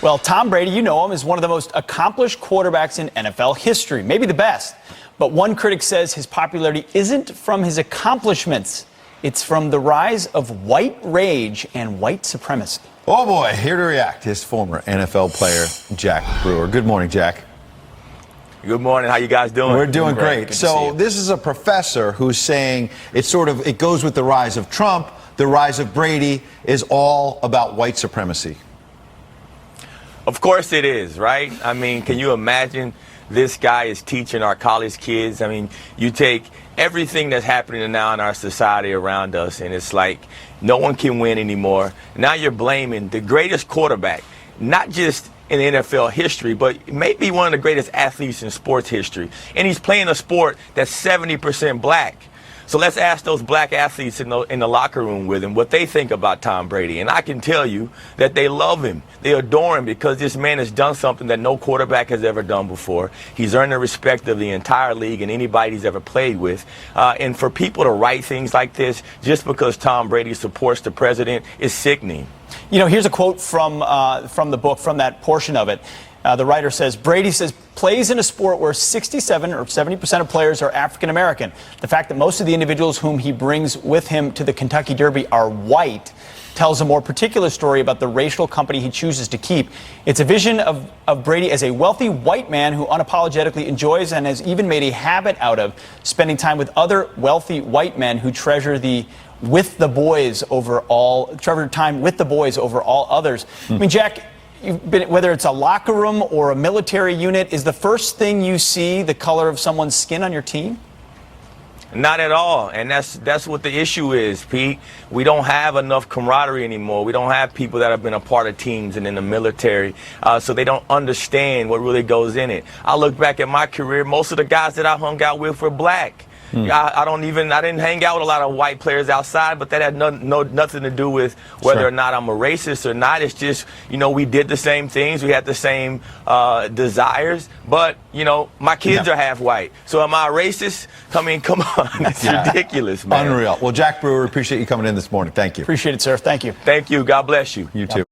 Well, Tom Brady, you know him, is one of the most accomplished quarterbacks in NFL history, maybe the best. But one critic says his popularity isn't from his accomplishments. It's from the rise of white rage and white supremacy. Oh, boy. Here to react, his former NFL player, Jack Brewer. Good morning, Jack. Good morning. How you guys doing? We're doing great. So this is a professor who's saying it goes with the rise of Trump. The rise of Brady is all about white supremacy. Of course it is, right? I mean, can you imagine this guy is teaching our college kids? I mean, you take everything that's happening now in our society around us, and it's like no one can win anymore. Now you're blaming the greatest quarterback, not just in NFL history, but maybe one of the greatest athletes in sports history. And he's playing a sport that's 70% black. So let's ask those black athletes in the locker room with him what they think about Tom Brady. And I can tell you that they love him. They adore him because this man has done something that no quarterback has ever done before. He's earned the respect of the entire league and anybody he's ever played with. And for people to write things like this just because Tom Brady supports the president is sickening. You know, here's a quote from the book, from that portion of it. The writer says, Brady says, plays in a sport where 67 or 70% of players are African American. The fact that most of the individuals whom he brings with him to the Kentucky Derby are white tells a more particular story about the racial company he chooses to keep. It's a vision of Brady as a wealthy white man who unapologetically enjoys and has even made a habit out of spending time with other wealthy white men who treasure time with the boys over all others. I mean, Jack, whether it's a locker room or a military unit, is the first thing you see the color of someone's skin on your team? Not at all, and that's what the issue is, Pete. We don't have enough camaraderie anymore. We don't have people that have been a part of teams and in the military, so they don't understand what really goes in it. I look back at my career, most of the guys that I hung out with were black. I didn't hang out with a lot of white players outside, but that had nothing to do with whether or not I'm a racist or not. It's just, you know, we did the same things. We had the same desires. But, you know, my kids are half white. So am I a racist? I mean, come on. It's ridiculous, man. Unreal. Well, Jack Brewer, appreciate you coming in this morning. Thank you. Appreciate it, sir. Thank you. Thank you. God bless you. You too.